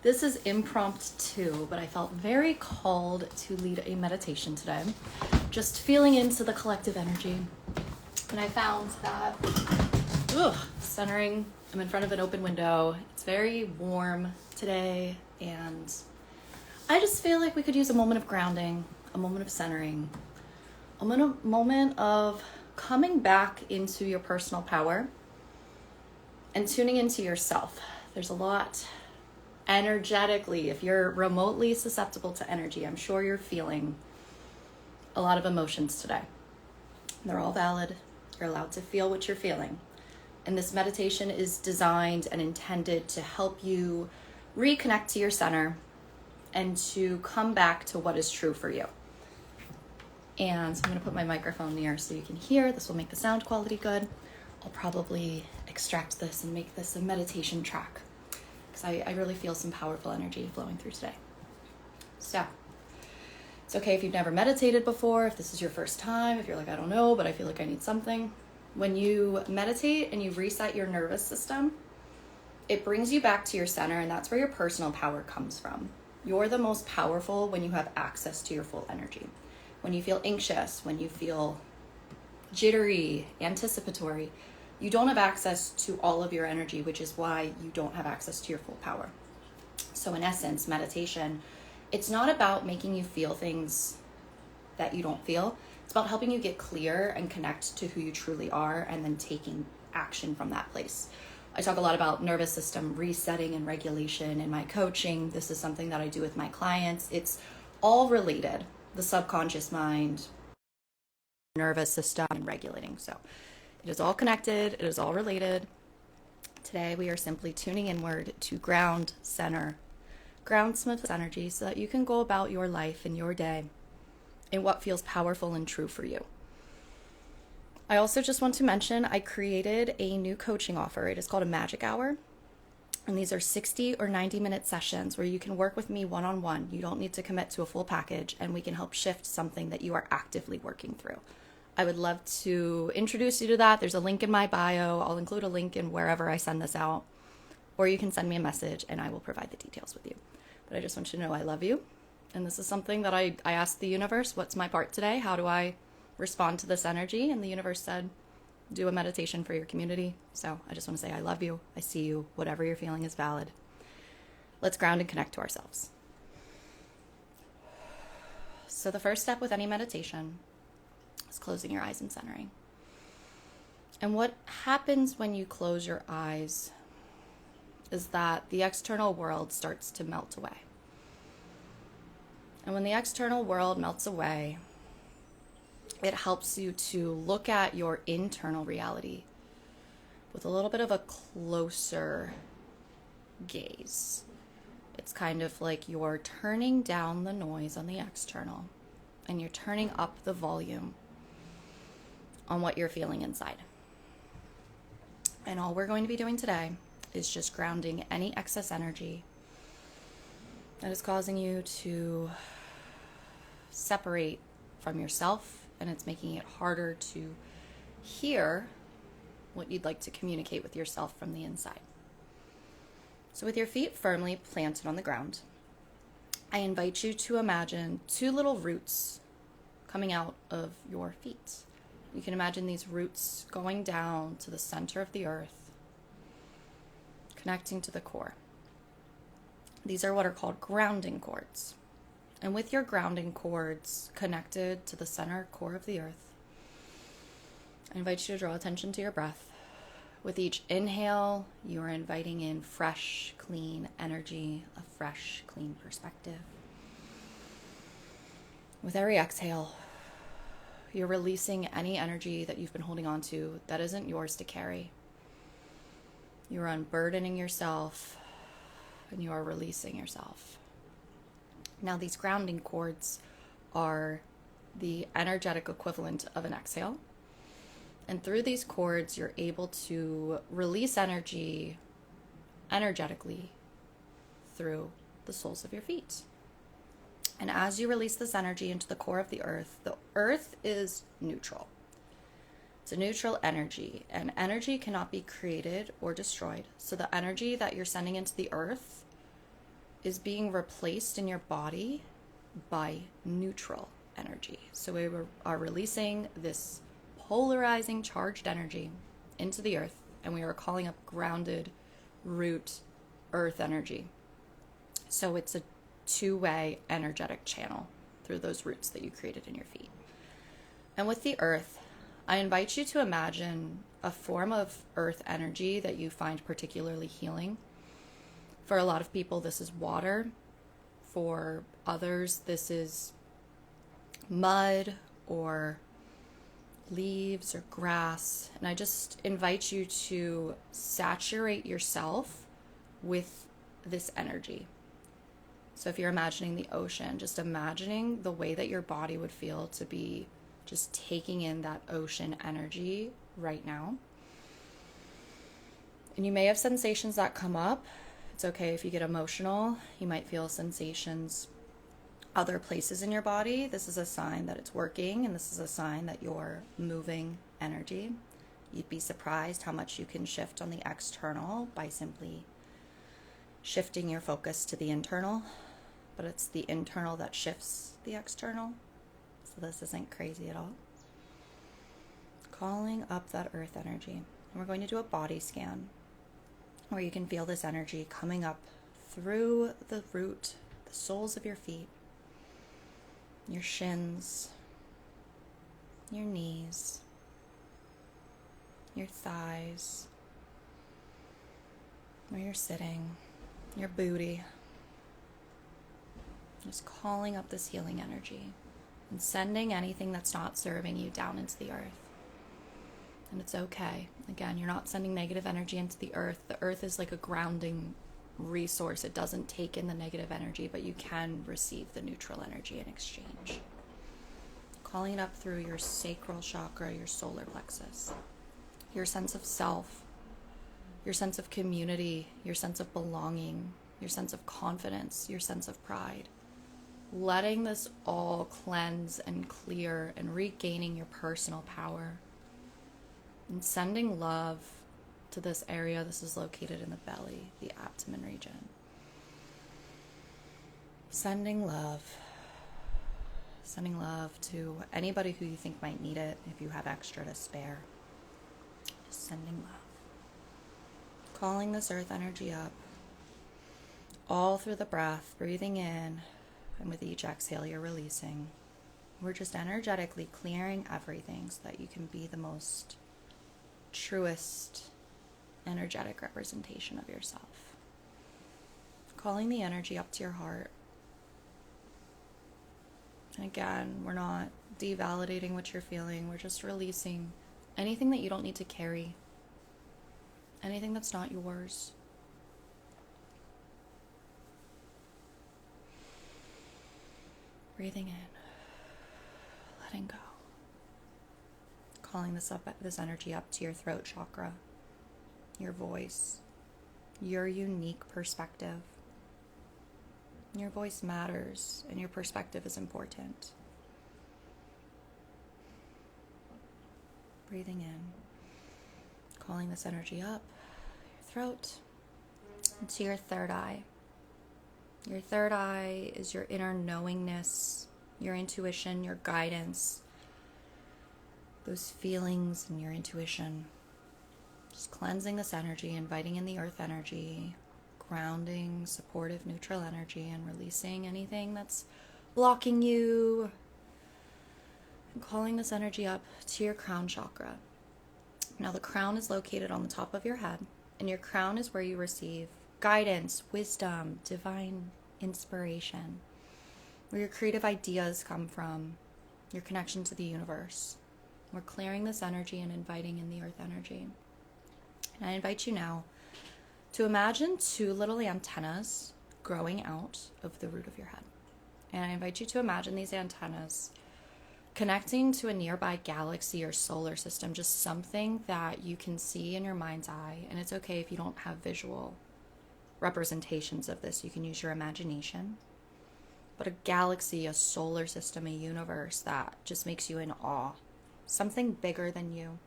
This is impromptu, but I felt very called to lead a meditation today. Just feeling into the collective energy. And I found that, centering, I'm in front of an open window. It's very warm today, and I just feel like we could use a moment of grounding, a moment of centering, a moment of coming back into your personal power and tuning into yourself. There's a lot energetically, if you're remotely susceptible to energy, I'm sure you're feeling a lot of emotions today. They're all valid. You're allowed to feel what you're feeling. And this meditation is designed and intended to help you reconnect to your center and to come back to what is true for you. And so I'm going to put my microphone near so you can hear. This will make the sound quality good. I'll probably extract this and make this a meditation track, because I really feel some powerful energy flowing through today. So it's okay if you've never meditated before, if this is your first time, if you're like, I don't know, but I feel like I need something. When you meditate and you reset your nervous system, it brings you back to your center, and that's where your personal power comes from. You're the most powerful when you have access to your full energy. When you feel anxious, when you feel jittery, anticipatory, you don't have access to all of your energy, which is why you don't have access to your full power. So in essence, meditation, it's not about making you feel things that you don't feel. It's about helping you get clear and connect to who you truly are, and then taking action from that place. I talk a lot about nervous system resetting and regulation in my coaching. This is something that I do with my clients. It's all related. The subconscious mind, nervous system, and regulating. So it is all connected. It is all related. Today we are simply tuning inward to ground, center, ground some of this energy so that you can go about your life and your day in what feels powerful and true for you. I also just want to mention I created a new coaching offer. It is called a Magic Hour. And these are 60 or 90-minute sessions where you can work with me one-on-one. You don't need to commit to a full package, and we can help shift something that you are actively working through. I would love to introduce you to that. There's a link in my bio. I'll include a link in wherever I send this out. Or you can send me a message and I will provide the details with you. But I just want you to know I love you. And this is something that I asked the universe, what's my part today? How do I respond to this energy? And the universe said, do a meditation for your community. So I just want to say I love you. I see you. Whatever you're feeling is valid. Let's ground and connect to ourselves. So the first step with any meditation is closing your eyes and centering. And what happens when you close your eyes is that the external world starts to melt away. And when the external world melts away, it helps you to look at your internal reality with a little bit of a closer gaze. It's kind of like you're turning down the noise on the external and you're turning up the volume on what you're feeling inside. And all we're going to be doing today is just grounding any excess energy that is causing you to separate from yourself, and it's making it harder to hear what you'd like to communicate with yourself from the inside. So with your feet firmly planted on the ground, I invite you to imagine two little roots coming out of your feet. You can imagine these roots going down to the center of the earth, connecting to the core. These are what are called grounding cords. And with your grounding cords connected to the center core of the earth, I invite you to draw attention to your breath. With each inhale, you are inviting in fresh, clean energy, a fresh, clean perspective. With every exhale, you're releasing any energy that you've been holding on to that isn't yours to carry. You're unburdening yourself, and you are releasing yourself. Now, these grounding cords are the energetic equivalent of an exhale. And through these cords, you're able to release energy energetically through the soles of your feet. And as you release this energy into the core of the earth is neutral. It's a neutral energy, and energy cannot be created or destroyed. So the energy that you're sending into the earth is being replaced in your body by neutral energy. So we are releasing this polarizing charged energy into the earth, and we are calling up grounded root earth energy. So it's a two-way energetic channel through those roots that you created in your feet. And with the earth, I invite you to imagine a form of earth energy that you find particularly healing. For a lot of people, this is water. For others, this is mud or leaves or grass. And I just invite you to saturate yourself with this energy. So if you're imagining the ocean, just imagining the way that your body would feel to be just taking in that ocean energy right now. And you may have sensations that come up. It's okay if you get emotional. You might feel sensations other places in your body. This is a sign that it's working, and this is a sign that you're moving energy. You'd be surprised how much you can shift on the external by simply shifting your focus to the internal, but it's the internal that shifts the external. So this isn't crazy at all. Calling up that earth energy. And we're going to do a body scan where you can feel this energy coming up through the root, the soles of your feet, your shins, your knees, your thighs, where you're sitting, your booty. Just calling up this healing energy and sending anything that's not serving you down into the earth. And it's okay. Again, you're not sending negative energy into the earth. The earth is like a grounding resource. It doesn't take in the negative energy, but you can receive the neutral energy in exchange. Calling it up through your sacral chakra, your solar plexus, your sense of self, your sense of community, your sense of belonging, your sense of confidence, your sense of pride. Letting this all cleanse and clear and regaining your personal power. And sending love to this area. This is located in the belly, the abdomen region. Sending love. Sending love to anybody who you think might need it, if you have extra to spare. Just sending love. Calling this earth energy up. All through the breath, breathing in, and with each exhale you're releasing. We're just energetically clearing everything so that you can be the most truest energetic representation of yourself. Calling the energy up to your heart. And again, we're not devalidating what you're feeling. We're just releasing anything that you don't need to carry. Anything that's not yours. Breathing in. Letting go. Calling this energy up to your throat chakra, your voice, your unique perspective. Your voice matters, and your perspective is important. Breathing in, calling this energy up your throat, into your third eye. Your third eye is your inner knowingness, your intuition, your guidance, those feelings and your intuition. Just cleansing this energy, inviting in the earth energy, grounding, supportive, neutral energy, and releasing anything that's blocking you. And calling this energy up to your crown chakra. Now the crown is located on the top of your head, and your crown is where you receive guidance, wisdom, divine inspiration, where your creative ideas come from, your connection to the universe. We're clearing this energy and inviting in the earth energy. And I invite you now to imagine two little antennas growing out of the root of your head. And I invite you to imagine these antennas connecting to a nearby galaxy or solar system, just something that you can see in your mind's eye. And it's okay if you don't have visual representations of this. You can use your imagination. But a galaxy, a solar system, a universe that just makes you in awe. Something bigger than you.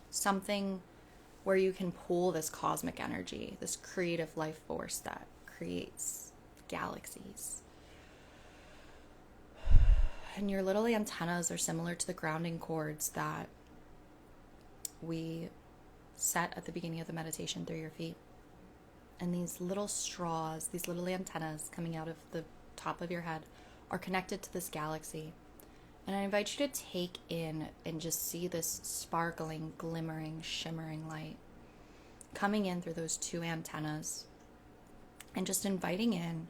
Something where you can pull this cosmic energy, this creative life force that creates galaxies. And your little antennas are similar to the grounding cords that we set at the beginning of the meditation through your feet. And these little straws, these little antennas coming out of the top of your head are connected to this galaxy. And I invite you to take in and just see this sparkling, glimmering, shimmering light coming in through those two antennas, and just inviting in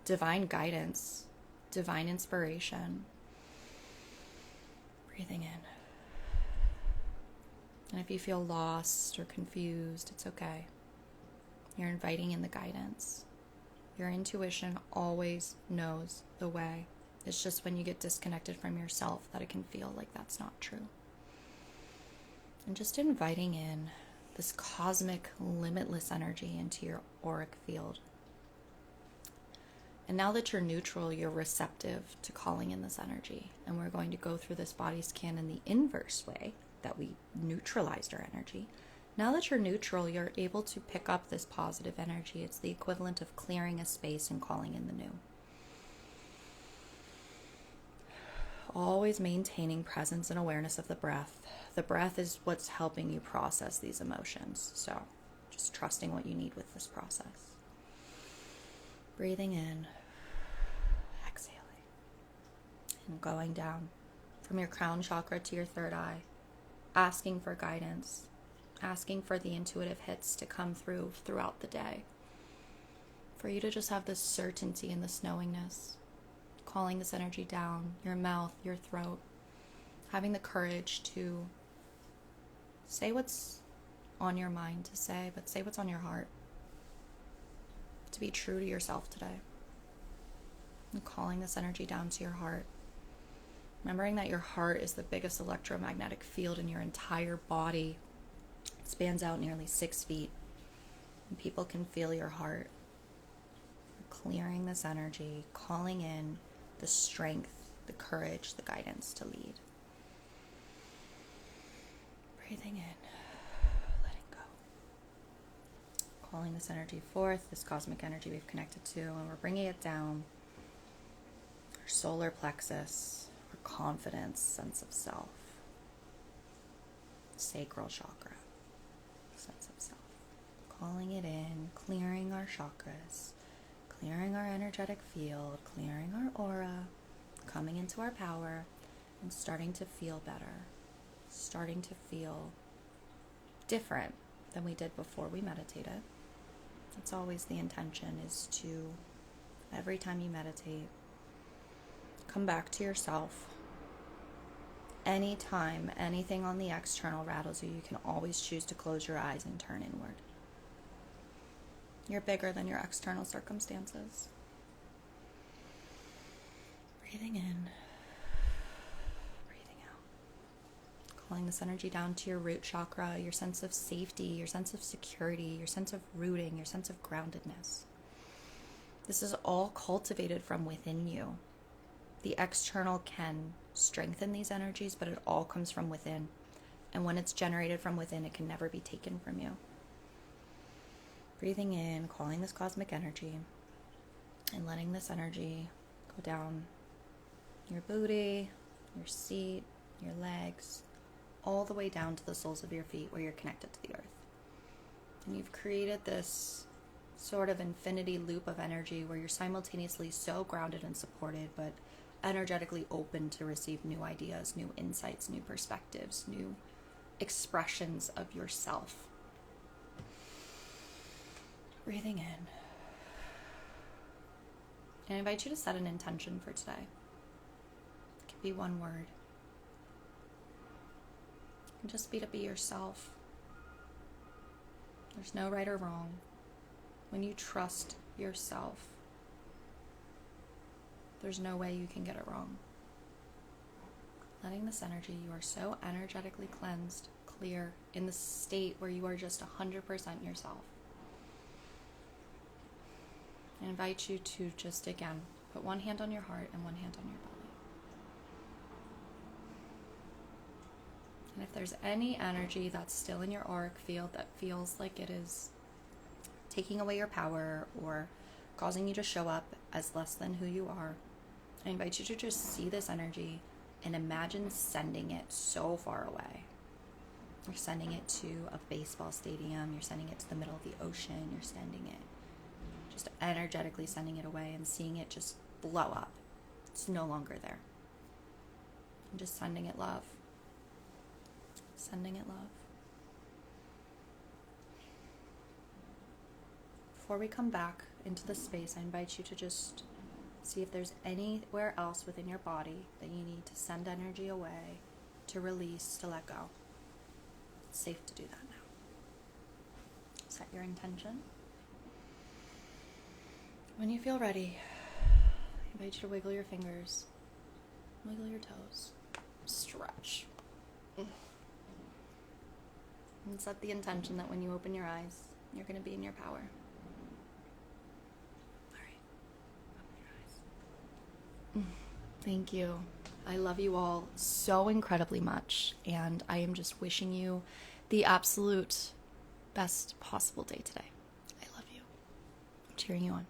divine guidance, divine inspiration. Breathing in. And if you feel lost or confused, it's okay. You're inviting in the guidance. Your intuition always knows the way. It's just when you get disconnected from yourself that it can feel like that's not true. And just inviting in this cosmic, limitless energy into your auric field. And now that you're neutral, you're receptive to calling in this energy. And we're going to go through this body scan in the inverse way that we neutralized our energy. Now that you're neutral, you're able to pick up this positive energy. It's the equivalent of clearing a space and calling in the new. Always maintaining presence and awareness of the breath. The breath is what's helping you process these emotions. So just trusting what you need with this process. Breathing in, exhaling, and going down from your crown chakra to your third eye, asking for guidance, asking for the intuitive hits to come through throughout the day, for you to just have this certainty and this knowingness, calling this energy down your mouth, your throat, having the courage to say what's on your mind to say, but say what's on your heart. To be true to yourself today. And calling this energy down to your heart. Remembering that your heart is the biggest electromagnetic field in your entire body. It spans out nearly 6 feet. And people can feel your heart. Clearing this energy, calling in the strength, the courage, the guidance to lead. Breathing in, letting go. Calling this energy forth, this cosmic energy we've connected to, and we're bringing it down. Our solar plexus, our confidence, sense of self. Sacral chakra, sense of self. Calling it in, clearing our chakras, clearing our energetic field, clearing our aura, coming into our power, and starting to feel better. Starting to feel different than we did before we meditated. That's always the intention, is to, every time you meditate, come back to yourself. Anytime anything on the external rattles you, you can always choose to close your eyes and turn inward. You're bigger than your external circumstances. Breathing in. Calling this energy down to your root chakra, your sense of safety, your sense of security, your sense of rooting, your sense of groundedness. This is all cultivated from within you. The external can strengthen these energies, but it all comes from within. And when it's generated from within, it can never be taken from you. Breathing in, calling this cosmic energy, and letting this energy go down your booty, your seat, your legs, all the way down to the soles of your feet where you're connected to the earth. And you've created this sort of infinity loop of energy where you're simultaneously so grounded and supported, but energetically open to receive new ideas, new insights, new perspectives, new expressions of yourself. Breathing in. And I invite you to set an intention for today. It could be one word. And just be to be yourself. There's no right or wrong. When you trust yourself, there's no way you can get it wrong. Letting this energy, you are so energetically cleansed, clear, in the state where you are just 100% yourself. I invite you to just, again, put one hand on your heart and one hand on your belly. And if there's any energy that's still in your auric field that feels like it is taking away your power or causing you to show up as less than who you are, I invite you to just see this energy and imagine sending it so far away. You're sending it to a baseball stadium, you're sending it to the middle of the ocean, you're sending it, just energetically sending it away and seeing it just blow up. It's no longer there. I'm just sending it love. Sending it love. Before we come back into the space, I invite you to just see if there's anywhere else within your body that you need to send energy away, to release, to let go. It's safe to do that now. Set your intention. When you feel ready, I invite you to wiggle your fingers, wiggle your toes, stretch. And set the intention that when you open your eyes, you're going to be in your power. All right, open your eyes. Thank you. I love you all so incredibly much, and I am just wishing you the absolute best possible day today. I love you. I'm cheering you on.